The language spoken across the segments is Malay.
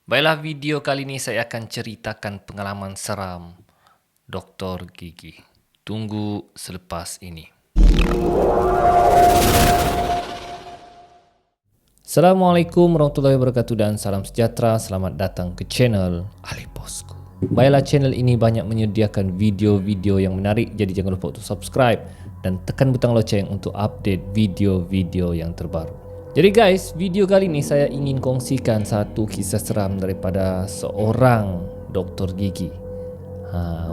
Baiklah, video kali ini saya akan ceritakan pengalaman seram Doktor Gigi. Tunggu selepas ini. Assalamualaikum warahmatullahi wabarakatuh dan salam sejahtera. Selamat datang ke channel Ali Bosku. Baiklah, channel ini banyak menyediakan video-video yang menarik, jadi jangan lupa untuk subscribe dan tekan butang loceng untuk update video-video yang terbaru. Jadi guys, video kali ini saya ingin kongsikan satu kisah seram daripada seorang doktor gigi.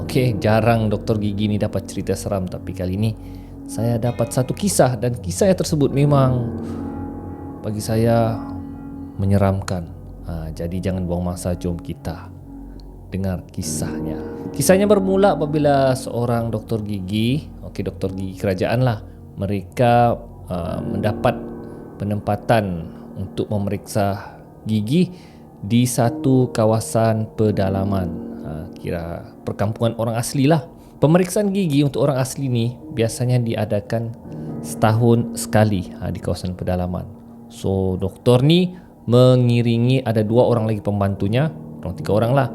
Okey, jarang doktor gigi ni dapat cerita seram, tapi kali ini saya dapat satu kisah dan kisah tersebut memang bagi saya menyeramkan. Jadi jangan buang masa, jom kita dengar kisahnya. Kisahnya bermula apabila seorang doktor gigi, doktor gigi kerajaan lah, mereka mendapat penempatan untuk memeriksa gigi di satu kawasan pedalaman, kira perkampungan orang asli lah. Pemeriksaan gigi untuk orang asli ni biasanya diadakan setahun sekali di kawasan pedalaman. So doktor ni mengiringi ada 2 orang lagi pembantunya, 3 orang lah,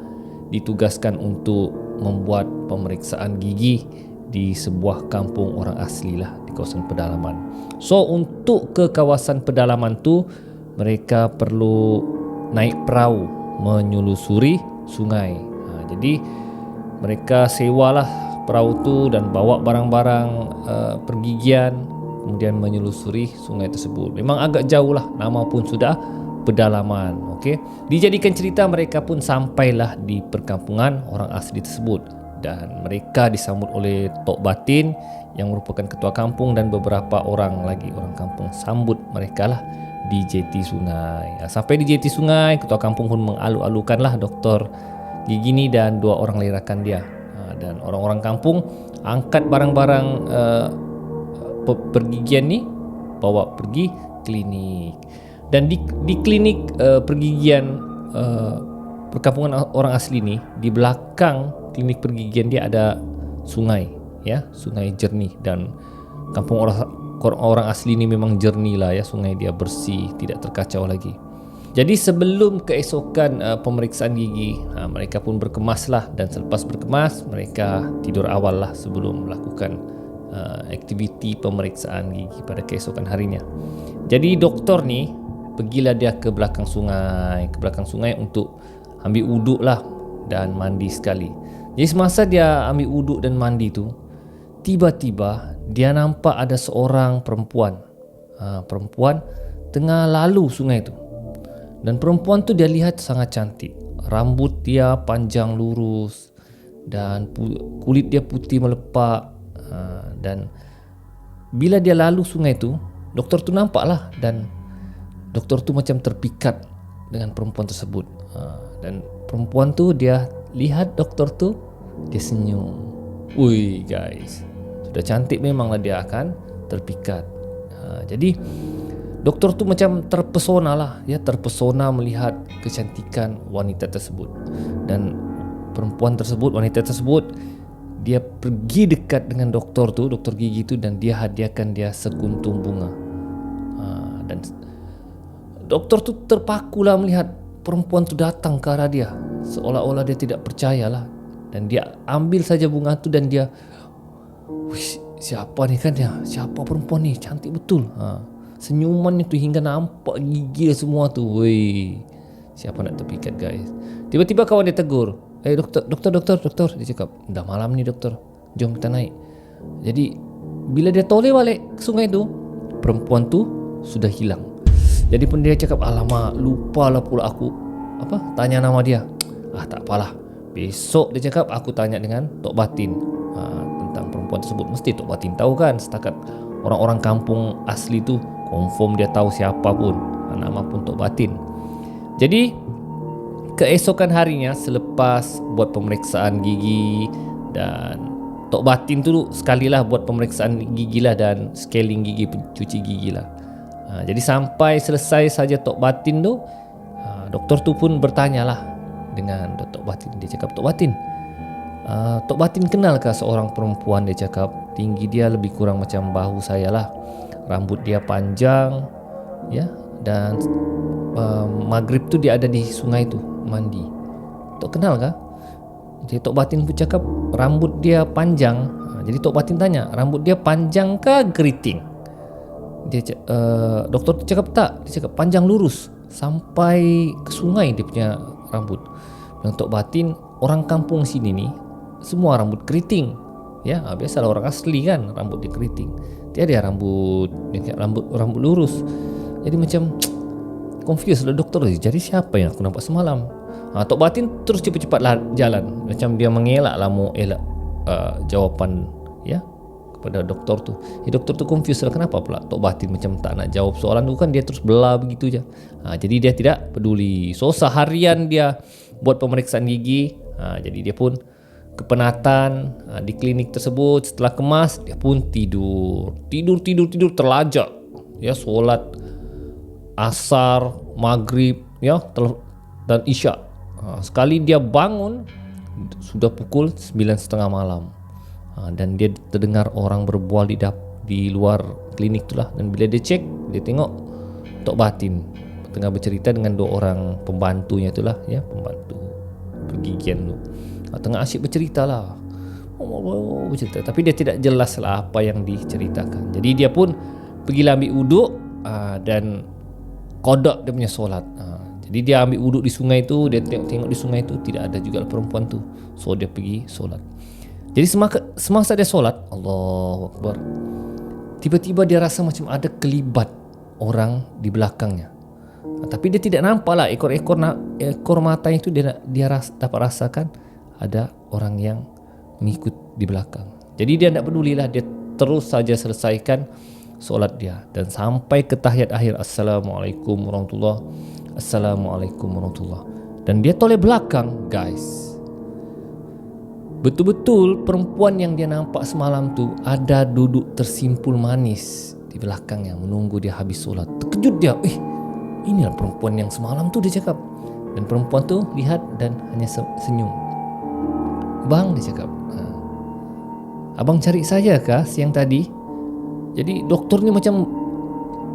ditugaskan untuk membuat pemeriksaan gigi di sebuah kampung orang asli lah di kawasan pedalaman. So untuk ke kawasan pedalaman tu mereka perlu naik perahu menyelusuri sungai. Jadi mereka sewalah perahu tu dan bawa barang-barang pergigian, kemudian menyelusuri sungai tersebut. Memang agak jauh lah, nama pun sudah pedalaman. Dijadikan cerita, mereka pun sampailah di perkampungan orang asli tersebut dan mereka disambut oleh Tok Batin yang merupakan ketua kampung dan beberapa orang lagi orang kampung sambut mereka lah di jeti sungai. Sampai di jeti sungai, ketua kampung pun mengalu-alukanlah doktor gigi ni dan 2 orang lerakan dia. Dan orang-orang kampung angkat barang-barang pergigian ni, bawa pergi klinik. Dan di klinik pergigian perkampungan orang asli ni, di belakang klinik pergigian dia ada sungai, sungai jernih, dan kampung orang asli ni memang jernih lah, sungai dia bersih, tidak terkacau lagi. Jadi sebelum keesokan pemeriksaan gigi, mereka pun berkemas lah, dan selepas berkemas mereka tidur awal lah sebelum melakukan aktiviti pemeriksaan gigi pada keesokan harinya. Jadi doktor ni pergilah dia ke belakang sungai untuk ambil uduk lah dan mandi sekali. Jadi semasa dia ambil uduk dan mandi tu, tiba-tiba dia nampak ada seorang perempuan tengah lalu sungai tu. Dan perempuan tu dia lihat sangat cantik. Rambut dia panjang lurus dan kulit dia putih melepak. Dan bila dia lalu sungai tu, doktor tu nampak lah, dan doktor tu macam terpikat dengan perempuan tersebut. Dan perempuan tu dia lihat doktor tu, dia senyum. Ui guys, sudah cantik memanglah dia akan terpikat. Jadi doktor tu macam terpesona lah, terpesona melihat kecantikan wanita tersebut. Dan wanita tersebut dia pergi dekat dengan doktor gigi tu, dan dia hadiahkan dia sekuntum bunga. Dan doktor tu terpakulah melihat perempuan tu datang ke arah dia, seolah-olah dia tidak percayalah. Dan dia ambil saja bunga tu dan dia, siapa ni kan dia? Siapa perempuan ni? Cantik betul. Senyuman itu hingga nampak gigi semua tu. Siapa nak terpikat guys? Tiba-tiba kawan dia tegur. Doktor. Dia cakap, dah malam ni doktor, jom kita naik. Jadi bila dia toleh balik ke sungai tu, perempuan tu sudah hilang. Jadi pun dia cakap, alamak, lupalah pula aku tanya nama dia. Tak apalah, besok dia cakap aku tanya dengan Tok Batin tentang perempuan tersebut. Mesti Tok Batin tahu kan, setakat orang-orang kampung asli tu confirm dia tahu siapa pun, nama pun Tok Batin. Jadi keesokan harinya selepas buat pemeriksaan gigi, dan Tok Batin tu sekalilah buat pemeriksaan gigi lah dan scaling gigi, cuci gigi lah. Jadi sampai selesai saja Tok Batin tu, doktor tu pun bertanyalah dengan Tok Batin. Dia cakap, Tok Batin kenalkah seorang perempuan? Dia cakap, tinggi dia lebih kurang macam bahu saya lah, rambut dia panjang, dan maghrib tu dia ada di sungai tu mandi. Tok kenal kah? Jadi Tok Batin pun cakap rambut dia panjang. Jadi Tok Batin tanya, rambut dia panjang ke keriting? Doktor tu cakap tak. Dia cakap panjang lurus sampai ke sungai dia punya rambut. Dan Tok Batin, orang kampung sini ni semua rambut keriting. Ya, biasalah orang asli kan rambut dia keriting. Dia ada rambut lurus. Jadi macam confused lah doktor. Jadi siapa yang aku nampak semalam? Tok Batin terus cepat-cepat jalan. Macam dia mengelak lah, mau elak jawapan ya kepada doktor tu. Doktor tu confused lah, kenapa pula Tok Batin macam tak nak jawab soalan tu kan. Dia terus belah begitu je. Jadi dia tidak peduli. So seharian dia buat pemeriksaan gigi. Jadi dia pun kepenatan di klinik tersebut. Setelah kemas dia pun tidur terlajak ya, solat asar, maghrib ya, dan isyak. Sekali dia bangun sudah pukul 9:30 malam. Dan dia terdengar orang berbual di luar klinik itulah. Dan bila dia cek, dia tengok Tok Batin tengah bercerita dengan 2 orang pembantunya itulah ya, pembantu pergigian tu. Tengah asyik bercerita lah, bercerita. Tapi dia tidak jelas lah apa yang diceritakan. Jadi dia pun pergilah ambil wuduk dan qada dia punya solat. Jadi dia ambil wuduk di sungai tu. Dia tengok di sungai tu tidak ada juga perempuan tu. So dia pergi solat. Jadi semasa dia solat, Allahu Akbar, tiba-tiba dia rasa macam ada kelibat orang di belakangnya. Tapi dia tidak nampak lah ekor mata itu. Dia dapat rasakan ada orang yang mengikut di belakang. Jadi dia tidak pedulilah. Dia terus saja selesaikan solat dia dan sampai ke tahiyat akhir, Assalamualaikum warahmatullahi, Assalamualaikum warahmatullahi. Dan dia toleh belakang, guys. Betul-betul perempuan yang dia nampak semalam tu ada duduk tersimpul manis di belakangnya menunggu dia habis solat. Terkejut dia, inilah perempuan yang semalam tu, dia cakap. Dan perempuan tu lihat dan hanya senyum. Bang, dia cakap, abang cari saya kah siang tadi? Jadi doktor ni macam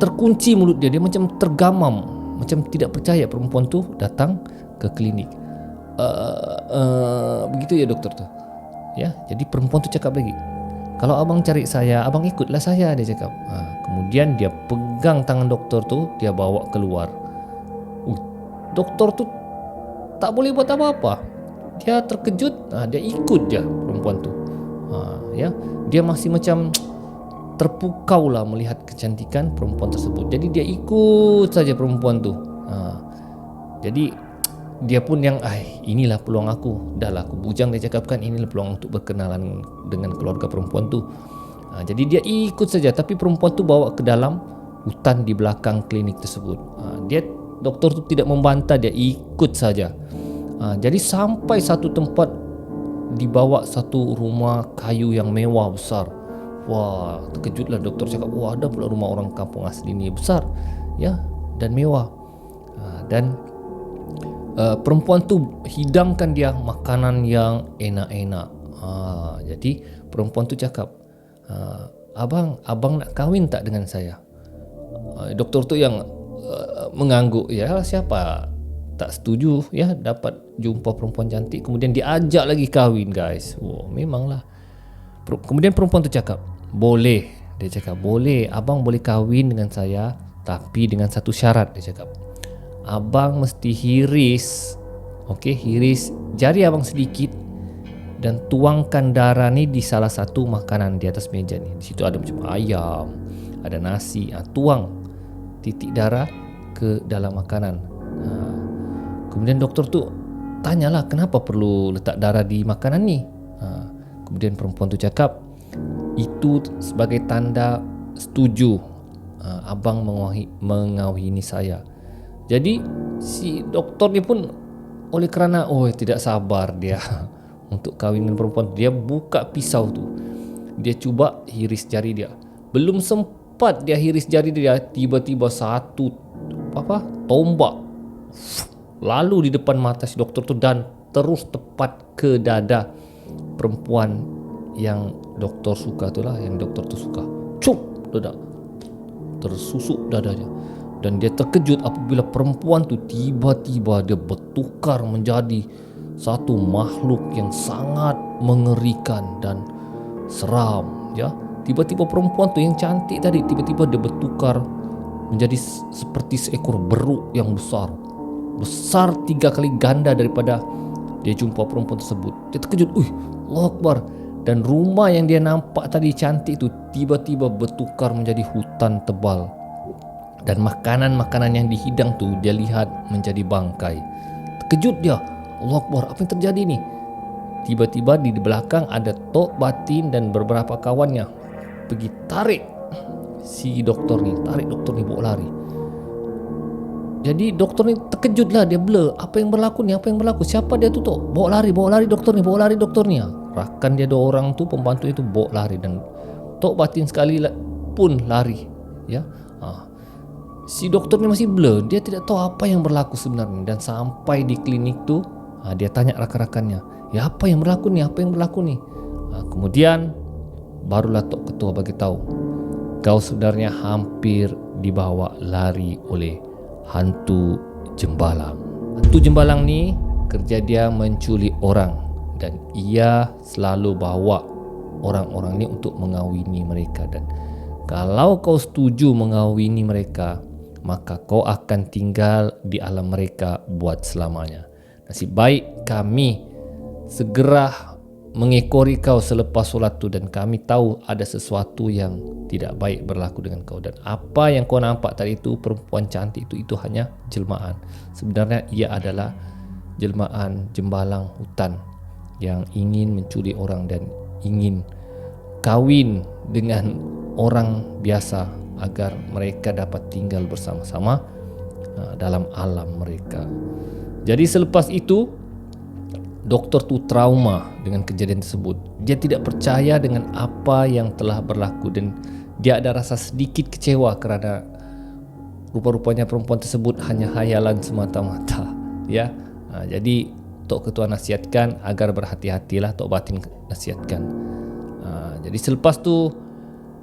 terkunci mulut dia. Dia macam tergamam, macam tidak percaya perempuan tu datang ke klinik. Begitu ya doktor tu ya. Jadi perempuan tu cakap lagi, kalau abang cari saya, abang ikutlah saya, dia cakap. Kemudian dia pegang tangan doktor tu, dia bawa keluar. Doktor tu tak boleh buat apa-apa. Dia terkejut, dia ikut je perempuan tu. Ya, dia masih macam terpukau lah melihat kecantikan perempuan tersebut. Jadi dia ikut saja perempuan tu. Jadi dia pun yang inilah peluang aku. Dah lah aku bujang, dia cakapkan, inilah peluang untuk berkenalan dengan keluarga perempuan tu. Jadi dia ikut saja. Tapi perempuan tu bawa ke dalam hutan di belakang klinik tersebut. Doktor tu tidak membantah, dia ikut saja. Jadi sampai satu tempat, dibawa satu rumah kayu yang mewah besar. Wah, terkejutlah doktor, cakap, wah, ada pula rumah orang kampung asli ni besar ya dan mewah. Dan perempuan tu hidangkan dia makanan yang enak-enak. Jadi perempuan tu cakap, abang nak kahwin tak dengan saya? Doktor tu yang mengangguk, ya siapa tak setuju ya dapat jumpa perempuan cantik kemudian diajak lagi kahwin, guys. Memanglah. Kemudian perempuan tu cakap, boleh. Dia cakap, boleh, abang boleh kahwin dengan saya, tapi dengan satu syarat. Dia cakap, abang mesti hiris jari abang sedikit dan tuangkan darah ni di salah satu makanan di atas meja ni. Di situ ada macam ayam, ada nasi. Tuang titik darah ke dalam makanan. Kemudian doktor tu tanyalah, kenapa perlu letak darah di makanan ni? Kemudian perempuan tu cakap, itu sebagai tanda setuju abang mengawini saya. Jadi si doktor ni pun oleh kerana tidak sabar dia untuk kahwin dengan perempuan, dia buka pisau tu. Dia cuba hiris jari dia. Belum sempat dia hiris jari dia, tiba-tiba satu tombak lalu di depan mata si doktor tu dan terus tepat ke dada perempuan yang doktor suka tu lah, yang doktor tu suka. Cup, dadak tersusuk dadanya. Dan dia terkejut apabila perempuan tu tiba-tiba dia bertukar menjadi satu makhluk yang sangat mengerikan dan seram, ya. Tiba-tiba perempuan tu yang cantik tadi, tiba-tiba dia bertukar menjadi seperti seekor beruk yang besar 3 kali ganda daripada dia jumpa perempuan tersebut. Dia terkejut, Allahu Akbar. Dan rumah yang dia nampak tadi cantik tu tiba-tiba bertukar menjadi hutan tebal. Dan makanan-makanan yang dihidang tu dia lihat menjadi bangkai. Terkejut dia, Allahu Akbar, apa yang terjadi ni? Tiba-tiba di belakang ada Tok Batin dan beberapa kawannya pergi tarik si doktor ni bawa lari. Jadi doktor ni terkejut lah, dia blur. Apa yang berlaku? Siapa dia tu, Tok? Bawa lari doktor ni. Rakan dia 2 orang tu, pembantu itu bawa lari, dan Tok Batin sekali pun lari, ya. Si doktor ni masih blur, dia tidak tahu apa yang berlaku sebenarnya. Dan sampai di klinik tu, dia tanya rakan-rakannya, ya apa yang berlaku ni? Kemudian barulah Tok Ketua bagi tahu, kau sebenarnya hampir dibawa lari oleh hantu Jembalang. Hantu Jembalang ni kerja dia menculik orang, dan ia selalu bawa orang-orang ni untuk mengawini mereka. Dan kalau kau setuju mengawini mereka, maka kau akan tinggal di alam mereka buat selamanya. Nasib baik kami segera mengekori kau selepas solat tu, dan kami tahu ada sesuatu yang tidak baik berlaku dengan kau. Dan apa yang kau nampak tadi itu, perempuan cantik itu hanya jelmaan. Sebenarnya ia adalah jelmaan Jembalang hutan yang ingin menculik orang dan ingin kawin dengan orang biasa agar mereka dapat tinggal bersama-sama dalam alam mereka. Jadi selepas itu doktor tu trauma dengan kejadian tersebut. Dia tidak percaya dengan apa yang telah berlaku, dan dia ada rasa sedikit kecewa kerana rupa-rupanya perempuan tersebut hanya hayalan semata-mata, ya. Jadi Tok Ketua nasihatkan agar berhati-hatilah, Tok Batin nasihatkan. Jadi selepas tu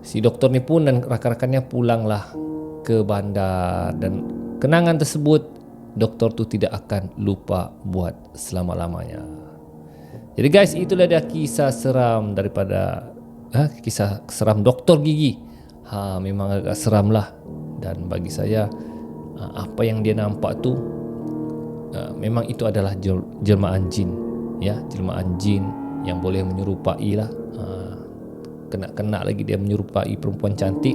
si doktor ni pun dan rakan-rakannya pulanglah ke bandar, dan kenangan tersebut doktor tu tidak akan lupa buat selama-lamanya. Jadi guys, itulah dia kisah seram daripada kisah seram doktor gigi. Memang agak seram lah, dan bagi saya apa yang dia nampak tu memang itu adalah jelmaan jin, ya, jelmaan jin yang boleh menyerupai lah. Kena lagi dia menyerupai perempuan cantik,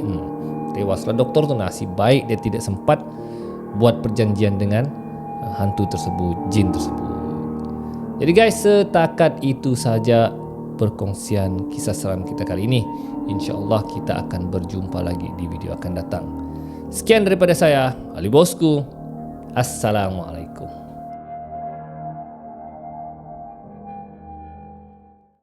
tewaslah doktor tu. Nasib baik dia tidak sempat buat perjanjian dengan hantu tersebut, jin tersebut. Jadi guys, setakat itu saja perkongsian kisah seram kita kali ini. InsyaAllah kita akan berjumpa lagi di video akan datang. Sekian daripada saya, Ali Bosku. Assalamualaikum.